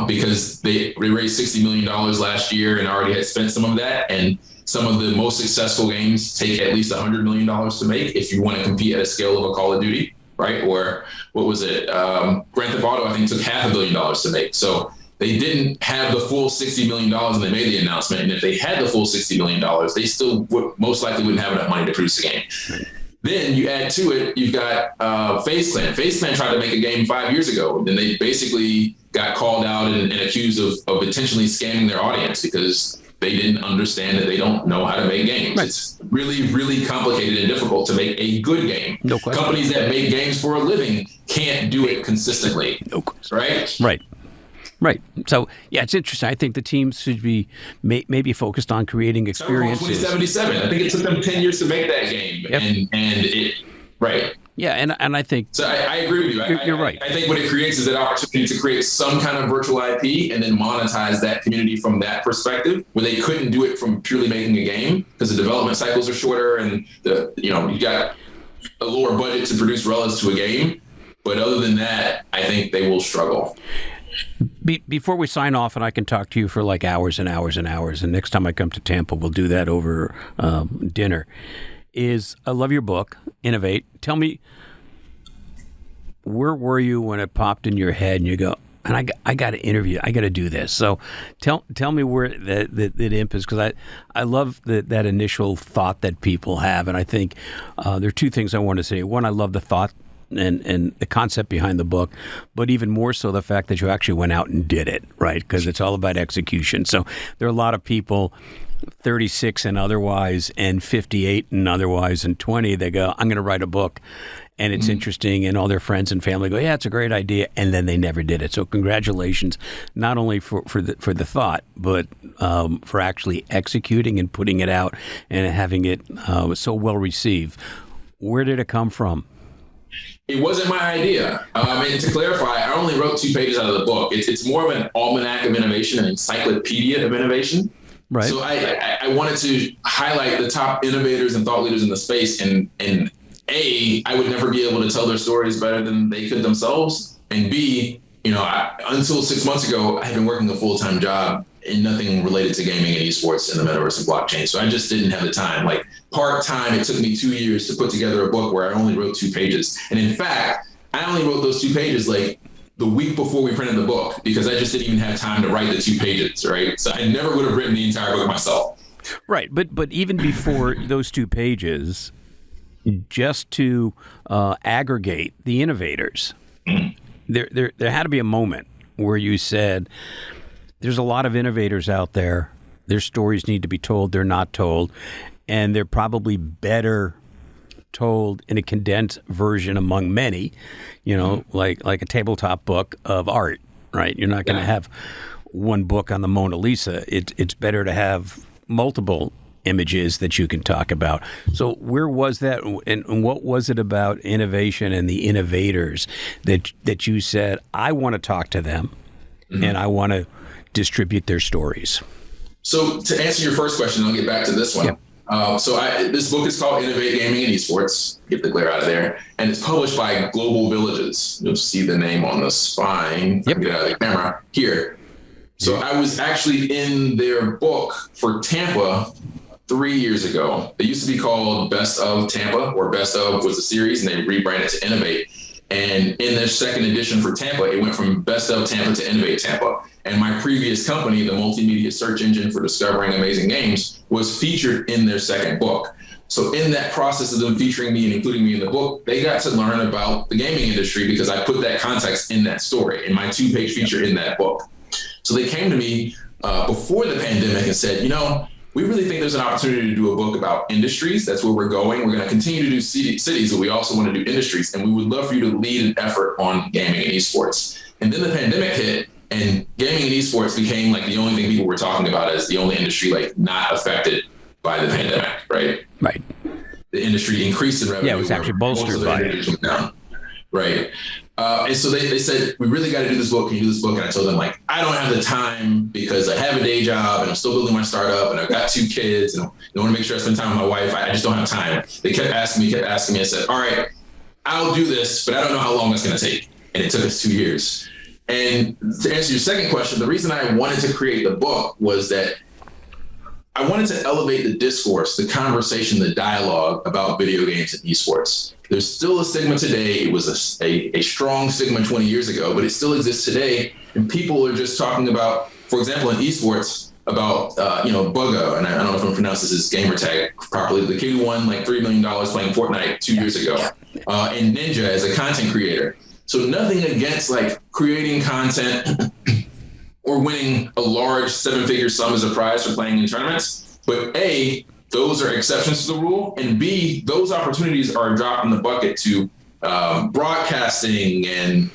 Because they raised $60 million last year and already had spent some of that. And some of the most successful games take at least $100 million to make if you want to compete at a scale of a Call of Duty, right? Or what was it? Grand Theft Auto, I think, took $500 million to make. So they didn't have the full $60 million when they made the announcement. And if they had the full $60 million, they still most likely wouldn't have enough money to produce a game. Then you add to it, you've got FaZe Clan. FaZe Clan tried to make a game 5 years ago, and they basically got called out and accused of intentionally scamming their audience because they didn't understand that they don't know how to make games. Right. It's really, really complicated and difficult to make a good game. No question. Companies that make games for a living can't do it consistently. No question. Right? Right. So, yeah, it's interesting. I think the teams should be maybe focused on creating experiences. 2077. I think it took them 10 years to make that game. Yep. And it, right. Yeah, and I think... So I agree with you. You're right. I think what it creates is that opportunity to create some kind of virtual IP and then monetize that community from that perspective, where they couldn't do it from purely making a game because the development cycles are shorter and you got a lower budget to produce relative to a game. But other than that, I think they will struggle. Before we sign off, and I can talk to you for like hours and hours and hours, and next time I come to Tampa, we'll do that over dinner, I love your book, Innovate. Tell me, where were you when it popped in your head and you go, and I got to interview, I got to do this. So tell me where that impetus, because I love that initial thought that people have, and I think there are 2 things I want to say. One, I love the thought and the concept behind the book, but even more so the fact that you actually went out and did it, right? Because it's all about execution. So there are a lot of people 36 and otherwise, and 58 and otherwise, and 20, they go, I'm going to write a book. And it's interesting, and all their friends and family go, yeah, it's a great idea, and then they never did it. So congratulations, not only for the thought, but for actually executing and putting it out and having it so well received. Where did it come from? It wasn't my idea. And to clarify, I only wrote 2 pages out of the book. It's more of an almanac of innovation, an encyclopedia of innovation. Right. So I wanted to highlight the top innovators and thought leaders in the space, and I would never be able to tell their stories better than they could themselves. And B, until 6 months ago, I had been working a full-time job in nothing related to gaming and esports in the metaverse and blockchain. So I just didn't have the time. Like part-time, it took me 2 years to put together a book where I only wrote 2 pages. And in fact, I only wrote those 2 pages like the week before we printed the book, because I just didn't even have time to write the 2 pages, right? So I never would have written the entire book myself. Right. But even before those 2 pages, just to aggregate the innovators, there had to be a moment where you said, there's a lot of innovators out there. Their stories need to be told. They're not told. And they're probably better told in a condensed version among many, like a tabletop book of art, right? You're not going to have one book on the Mona Lisa. It's better to have multiple images that you can talk about. So where was that, and what was it about innovation and the innovators that you said, I want to talk to them and I want to distribute their stories? So to answer your first question, I'll get back to this one. Yep. This book is called Innovate Gaming and Esports. Get the glare out of there. And it's published by Global Villages. You'll see the name on the spine. Yep. Get out of the camera here. So I was actually in their book for Tampa 3 years ago. They used to be called Best of Tampa, or Best of was the series, and they rebranded to Innovate. And in their second edition for Tampa, it went from Best of Tampa to Innovate Tampa. And my previous company, the multimedia search engine for discovering amazing games, was featured in their second book. So in that process of them featuring me and including me in the book, they got to learn about the gaming industry because I put that context in that story, in my 2-page feature in that book. So they came to me before the pandemic and said, we really think there's an opportunity to do a book about industries. That's where we're going. We're going to continue to do cities, but we also want to do industries. And we would love for you to lead an effort on gaming and esports. And then the pandemic hit, and gaming and esports became like the only thing people were talking about as the only industry like not affected by the pandemic, right? Right. The industry increased in revenue. Yeah, it was actually bolstered by it. Down, right. And so they said, we really got to do this book. Can you do this book? And I told them, like, I don't have the time because I have a day job and I'm still building my startup and I've got 2 kids and I want to make sure I spend time with my wife. I just don't have time. They kept asking me. I said, all right, I'll do this, but I don't know how long it's going to take. And it took us 2 years. And to answer your second question, the reason I wanted to create the book was that I wanted to elevate the discourse, the conversation, the dialogue about video games and esports. There's still a stigma today. It was a strong stigma 20 years ago, but it still exists today. And people are just talking about, for example, in esports, about, Bugga, and I don't know if I'm pronouncing his gamer tag properly, the kid who won like $3 million playing Fortnite 2 years ago, and Ninja as a content creator. So nothing against like creating content or winning a large 7-figure sum as a prize for playing in tournaments. But A, those are exceptions to the rule. And B, those opportunities are a drop in the bucket to broadcasting and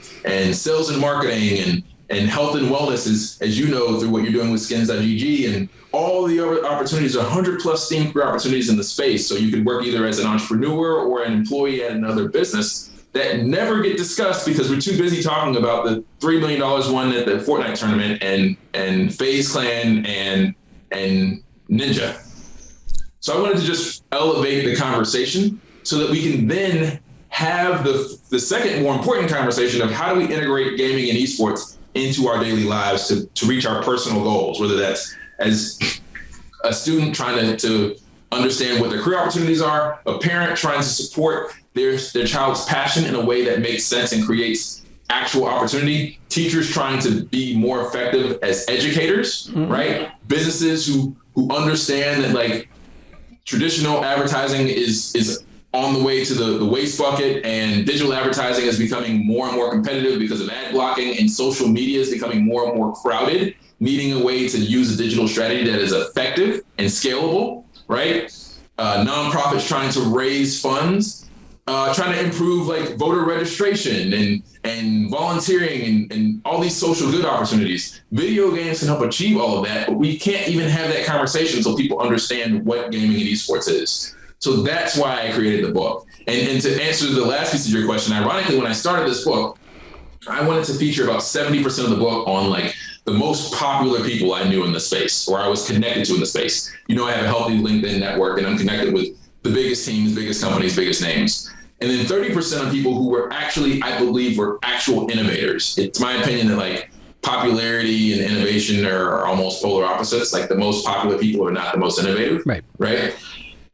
sales and marketing and health and wellness, as you know, through what you're doing with skins.gg, and all the other opportunities, 100 plus STEAM career opportunities in the space. So you could work either as an entrepreneur or an employee at another business that never get discussed because we're too busy talking about the $3 million won at the Fortnite tournament and FaZe Clan and Ninja. So I wanted to just elevate the conversation so that we can then have the second more important conversation of how do we integrate gaming and esports into our daily lives to reach our personal goals, whether that's as a student trying to understand what their career opportunities are, a parent trying to support their child's passion in a way that makes sense and creates actual opportunity, teachers trying to be more effective as educators, right? Businesses who understand that like traditional advertising is on the way to the waste bucket, and digital advertising is becoming more and more competitive because of ad blocking, and social media is becoming more and more crowded, needing a way to use a digital strategy that is effective and scalable, right? Nonprofits trying to raise funds, trying to improve like voter registration and volunteering and all these social good opportunities. Video games can help achieve all of that, but we can't even have that conversation until people understand what gaming and esports is. So that's why I created the book. And to answer the last piece of your question, ironically, when I started this book, I wanted to feature about 70% of the book on like the most popular people I knew in the space, or I was connected to in the space. You know, I have a healthy LinkedIn network, and I'm connected with the biggest teams, biggest companies, biggest names. And then 30% of people who were actually, I believe, were actual innovators. It's my opinion that like popularity and innovation are almost polar opposites. Like the most popular people are not the most innovative, right?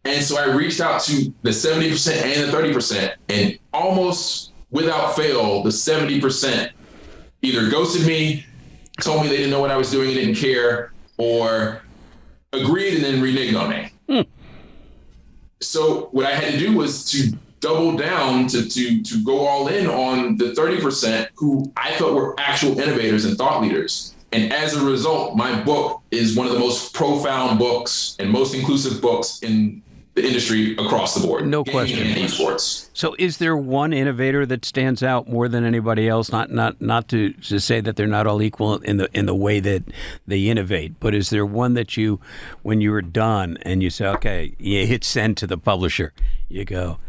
And so I reached out to the 70% and the 30%, and almost without fail, the 70% either ghosted me, told me they didn't know what I was doing and didn't care, or agreed and then reneged on me. So what I had to do was to double down to go all in on the 30% who I felt were actual innovators and thought leaders. And as a result, my book is one of the most profound books and most inclusive books in the industry across the board. No question. And esports. So is there one innovator that stands out more than anybody else? Not to say that they're not all equal in the way that they innovate, but is there one that you, when you were done and you say, okay, you hit send to the publisher, you go,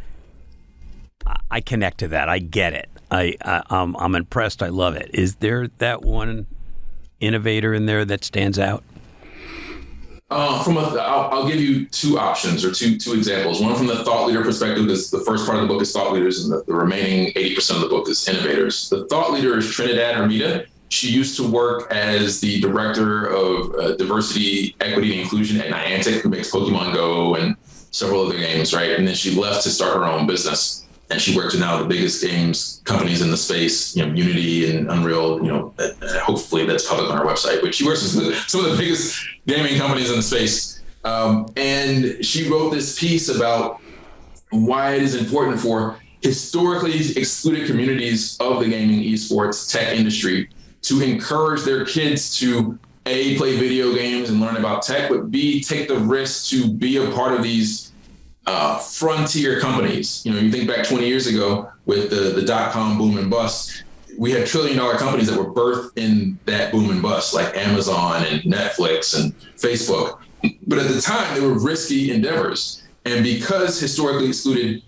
I connect to that. I get it. I'm impressed. I love it. Is there that one innovator in there that stands out? I'll give you two options or two examples. One from the thought leader perspective is the first part of the book is thought leaders, and the remaining 80% of the book is innovators. The thought leader is Trinidad Hermida. She used to work as the director of diversity, equity, and inclusion at Niantic, who makes Pokemon Go and several other games, right? And then she left to start her own business. And she works with now the biggest games companies in the space, you know, Unity and Unreal, you know, hopefully that's public on our website, but she works with some of the biggest gaming companies in the space. And she wrote this piece about why it is important for historically excluded communities of the gaming, esports, tech industry to encourage their kids to A, play video games and learn about tech, but B, take the risk to be a part of these frontier companies. You know, you think back 20 years ago with the dot-com boom and bust, we had $1 trillion companies that were birthed in that boom and bust, like Amazon and Netflix and Facebook. But at the time, they were risky endeavors. And because historically excluded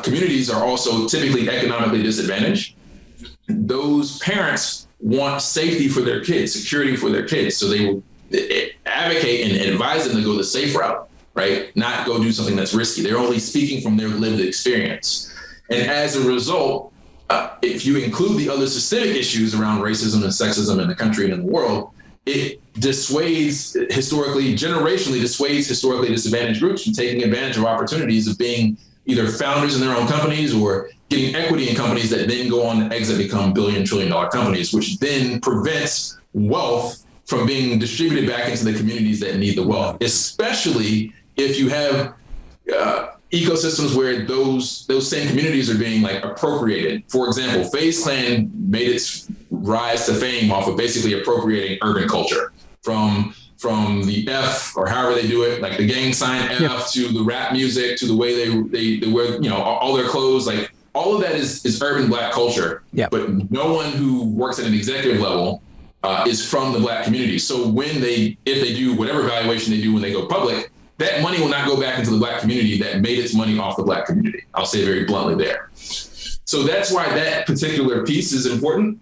communities are also typically economically disadvantaged, those parents want safety for their kids, security for their kids. So they will advocate and advise them to go the safe route, right? Not go do something that's risky. They're only speaking from their lived experience. And as a result, if you include the other systemic issues around racism and sexism in the country and in the world, it dissuades generationally dissuades historically disadvantaged groups from taking advantage of opportunities of being either founders in their own companies or getting equity in companies that then go on to exit, become billion, $1 trillion companies, which then prevents wealth from being distributed back into the communities that need the wealth, especially if you have ecosystems where those same communities are being like appropriated. For example, FaZe Clan made its rise to fame off of basically appropriating urban culture from the F or however they do it, like the gang sign F to the rap music to the way they wear, you know, all their clothes, like all of that is urban Black culture. Yeah. But no one who works at an executive level is from the Black community. So if they do whatever valuation they do when they go public, that money will not go back into the Black community that made its money off the Black community. I'll say very bluntly there. So that's why that particular piece is important.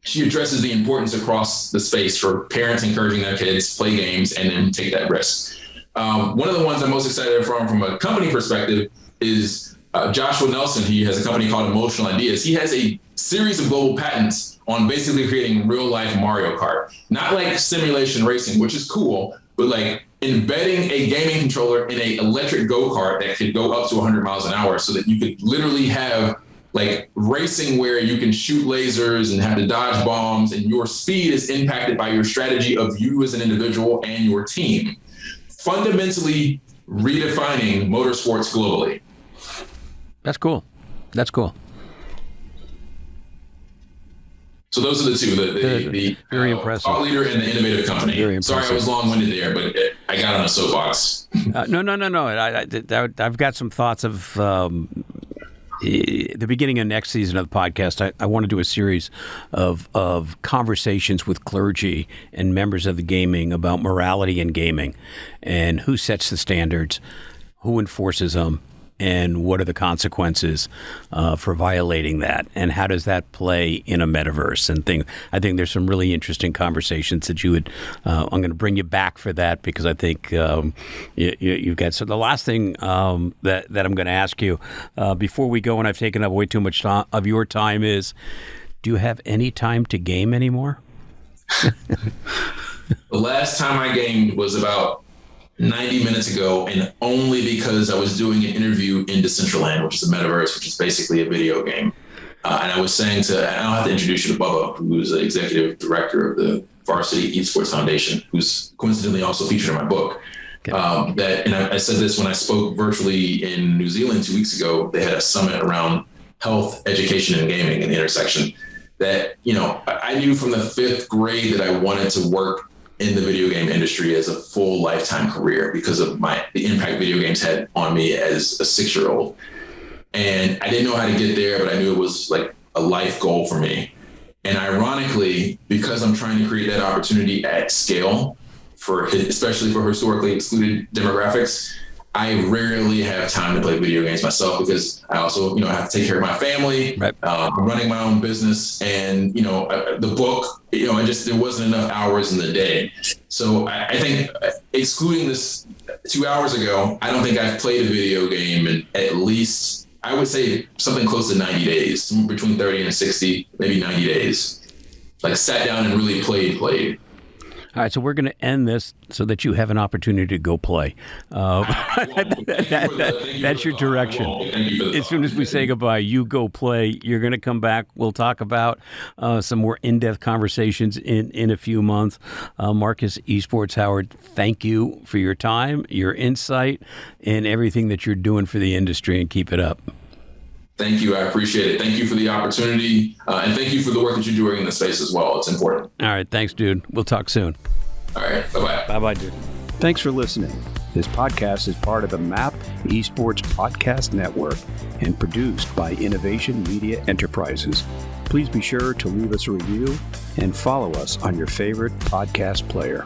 She addresses the importance across the space for parents encouraging their kids to play games and then take that risk. One of the ones I'm most excited from a company perspective is Joshua Nelson. He has a company called Emotional Ideas. He has a series of global patents on basically creating real life Mario Kart, not like simulation racing, which is cool, but like embedding a gaming controller in an electric go-kart that could go up to 100 miles an hour so that you could literally have like racing where you can shoot lasers and have to dodge bombs and your speed is impacted by your strategy of you as an individual and your team, fundamentally redefining motorsports globally. That's cool. That's cool. So those are the two, the very impressive thought leader and the innovative company. Very impressive. Sorry, I was long-winded there, but I got on a soapbox. No. I've got some thoughts of the beginning of next season of the podcast. I want to do a series of conversations with clergy and members of the gaming about morality in gaming and who sets the standards, who enforces them, and what are the consequences for violating that, and how does that play in a metaverse and things. I think there's some really interesting conversations that you would. I'm going to bring you back for that because I think you've got. So the last thing that I'm going to ask you before we go, and I've taken up way too much of your time, is: do you have any time to game anymore? The last time I gamed was about 90 minutes ago, and only because I was doing an interview in Decentraland, which is a metaverse, which is basically a video game. And I was saying and I'll have to introduce you to Bubba, who's the executive director of the Varsity Esports Foundation, who's coincidentally also featured in my book. Okay. I said this when I spoke virtually in New Zealand 2 weeks ago. They had a summit around health, education, and gaming in the intersection. That, I knew from the 5th grade that I wanted to work in the video game industry as a full lifetime career because of the impact video games had on me as a 6-year-old. And I didn't know how to get there, but I knew it was like a life goal for me. And ironically, because I'm trying to create that opportunity at scale especially for historically excluded demographics, I rarely have time to play video games myself because I also, have to take care of my family. Right. I'm running my own business, and the book. There wasn't enough hours in the day. So I think, excluding this 2 hours ago, I don't think I've played a video game in at least, I would say, something close to 90 days, between 30 and 60, maybe 90 days. Like sat down and really played. All right, so we're going to end this so that you have an opportunity to go play. That's your direction. As soon as we say goodbye, you go play. You're going to come back. We'll talk about some more in-depth conversations in a few months. Marcus Esports Howard, thank you for your time, your insight, and everything that you're doing for the industry, and keep it up. Thank you. I appreciate it. Thank you for the opportunity. And thank you for the work that you're doing in the space as well. It's important. All right. Thanks, dude. We'll talk soon. All right. Bye-bye. Bye-bye, dude. Thanks for listening. This podcast is part of the MAP Esports Podcast Network and produced by Innovation Media Enterprises. Please be sure to leave us a review and follow us on your favorite podcast player.